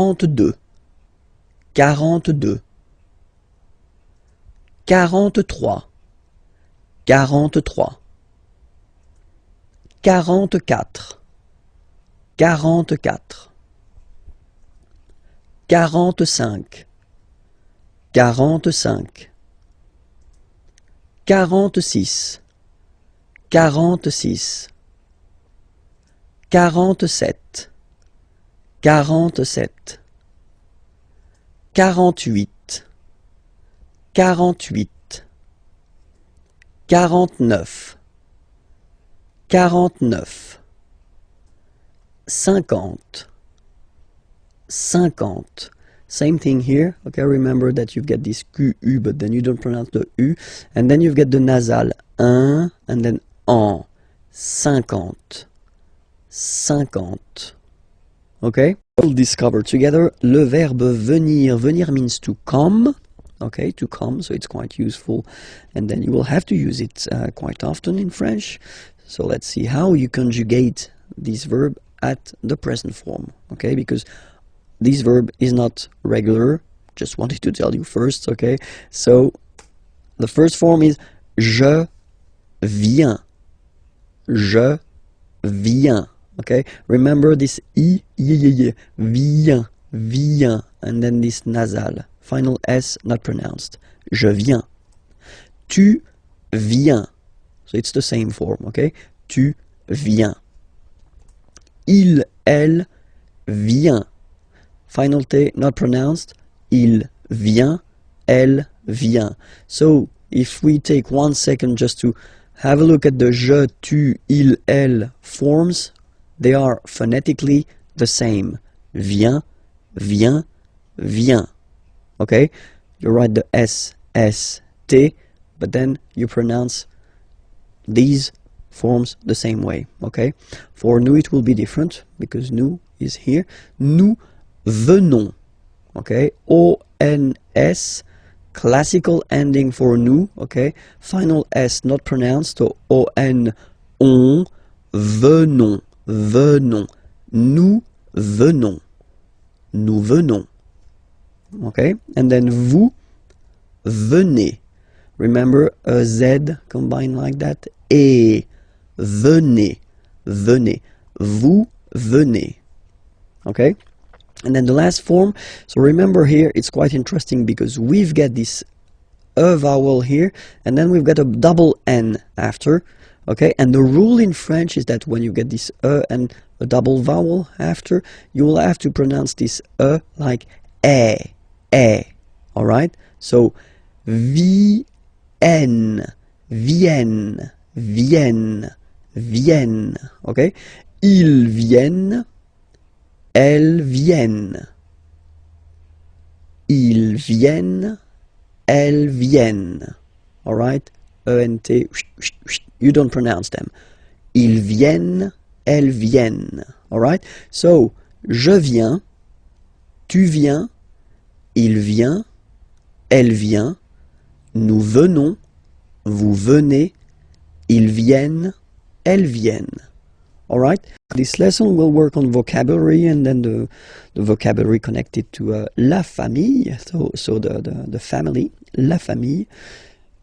42. 43. 43. 44. 44. 45. 45. 46. 46. 47. 47. 48. 48. 49. 49. 50. 50. Same thing here, okay, remember that you get this QU, but then you don't pronounce the U, and then you get the nasal, un, and then en, 50, 50, okay? We'll discover together le verbe venir. Venir means to come, okay, to come, so it's quite useful, and then you will have to use it quite often in French. So let's see how you conjugate this verb at the present form, okay, because this verb is not regular, just wanted to tell you first, okay? So, the first form is je viens. Je viens, okay? Remember this I, viens, viens, and then this nasal, final S not pronounced. Je viens. Tu viens. So it's the same form, okay? Tu viens. Il, elle, vient. Final T not pronounced. Il vient, elle vient. So, if we take 1 second just to have a look at the je, tu, il, elle forms, they are phonetically the same. Vient, vient, vient. Okay? You write the S, S, T, but then you pronounce these forms the same way. Okay? For nous it will be different because nous is here. Nous venons, okay, O-N-S, classical ending for nous, okay, final S not pronounced, so O-N, on, venons, venons, nous venons, nous venons, okay, and then vous venez, remember a Z combined like that, et, venez, venez, vous venez, okay. And then the last form, so remember here, it's quite interesting because we've got this E vowel here, and then we've got a double N after, okay? And the rule in French is that when you get this E and a double vowel after, you will have to pronounce this E like E, alright? So, vienne, vienne, vienne, vienne, okay? Ils viennent, elles viennent. Ils viennent, elles viennent. Alright? E-N-T, you don't pronounce them. Ils viennent, elles viennent. Alright? So, je viens, tu viens, il vient, elle vient, nous venons, vous venez, ils viennent, elles viennent. Alright, this lesson will work on vocabulary and then the vocabulary connected to la famille, so the family, la famille,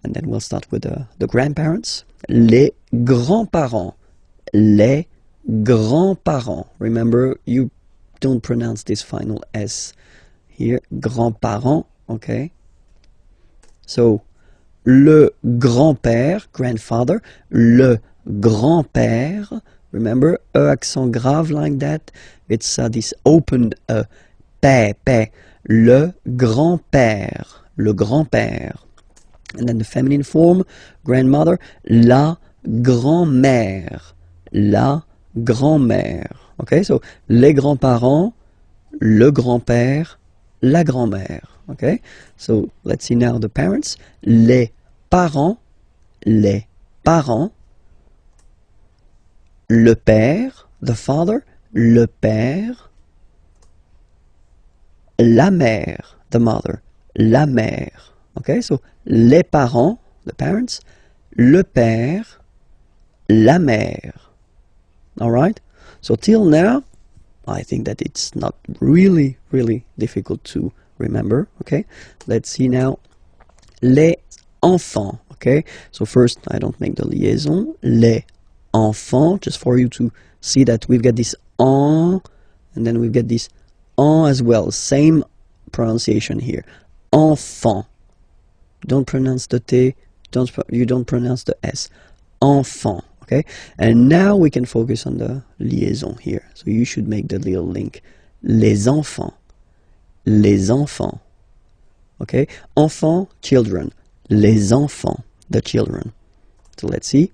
and then we'll start with the grandparents, les grands-parents, les grands-parents. Remember, you don't pronounce this final S here, grands-parents, okay? So, le grand-père, grandfather, le grand-père. Remember, E accent grave like that. It's this open E. Père. Le grand-père. Le grand-père. And then the feminine form, grandmother. La grand-mère. La grand-mère. Okay, so les grands-parents, le grand-père, la grand-mère. Okay, so let's see now the parents. Les parents. Les parents. Le père, the father, le père, la mère, the mother, la mère. Okay, so les parents, the parents, le père, la mère. All right, so till now, I think that it's not really difficult to remember. Okay, let's see now. Les enfants. Okay, so first I don't make the liaison. Les enfants, just for you to see that we've got this en, and then we've got this en as well. Same pronunciation here. Enfant. Don't pronounce the T. You don't pronounce the S. Enfant. Okay, and now we can focus on the liaison here. So you should make the little link. Les enfants. Les enfants. Okay, enfants, children. Les enfants, the children. So let's see.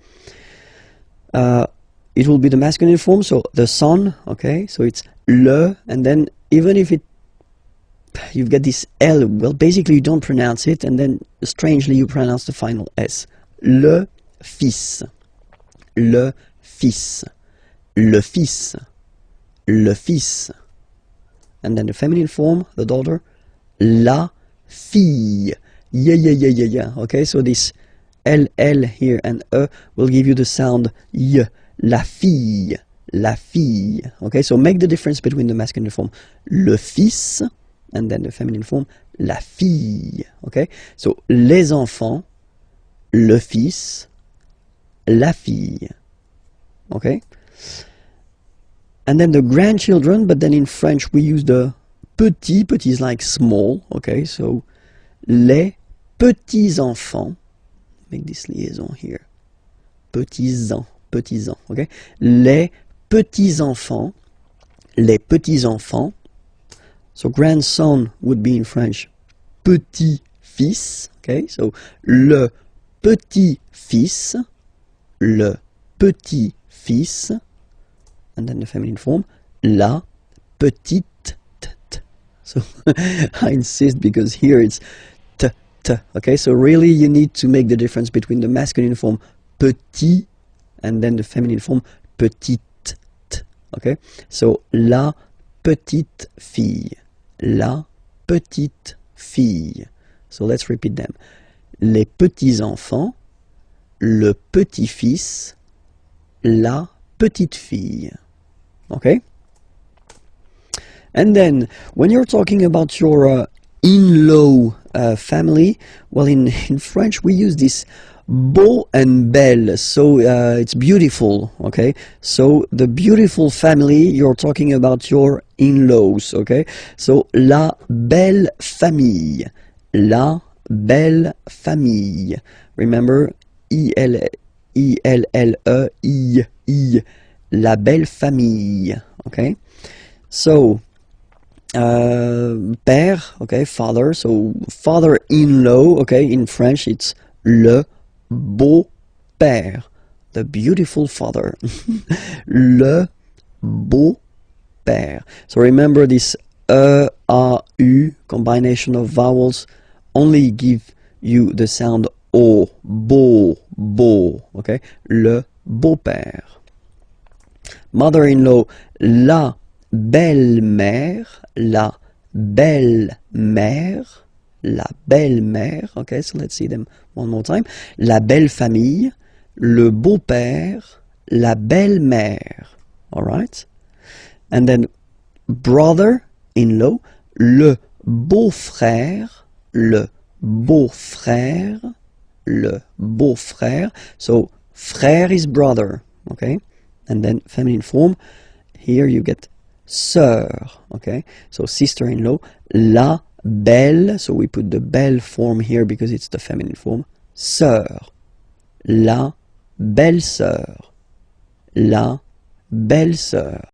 It will be the masculine form, so the son. Okay, so it's le, and then even if you've got this L, well, basically you don't pronounce it, and then strangely you pronounce the final S. Le fils. Le fils, le fils, le fils. And then the feminine form, the daughter, la fille. Yeah. Okay, so this L here and E will give you the sound Y. La fille, la fille. Okay, so make the difference between the masculine form, le fils, and then the feminine form, la fille. Okay, so les enfants, le fils, la fille. Okay, and then the grandchildren, but then in French we use the petit. Petit is like small. Okay, so les petits enfants. Make this liaison here. Petits enfants. Okay, les petits enfants. Les petits enfants. So grandson would be in French petit fils. Okay, so le petit fils. Le petit fils, and then the feminine form, la petite. So I insist because here it's t. Okay, so really you need to make the difference between the masculine form petit and then the feminine form petite. Okay, so la petite fille, la petite fille. So let's repeat them. Les petits enfants, le petit-fils, la petite fille. Okay? And then, when you're talking about your in-law family, well, in French we use this beau and belle, so it's beautiful, okay? So, the beautiful family, you're talking about your in-laws, okay? So, la belle famille, la belle famille. Remember, I-L-L-E-I, la belle famille, okay? So, père, okay, father, so father-in-law, okay, in French it's le beau-père, the beautiful father, le beau-père. So remember this E-A-U combination of vowels only give you the sound O, beau, okay? Le beau-père. Mother-in-law, la belle-mère, la belle-mère, la belle-mère, okay? So let's see them one more time. La belle-famille, le beau-père, la belle-mère, all right? And then brother-in-law, le beau-frère, le beau-frère, le beau-frère. So frère is brother, okay? And then feminine form, here you get sœur, okay? So sister-in-law, la belle, so we put the belle form here because it's the feminine form, sœur, la belle-sœur, la belle-sœur.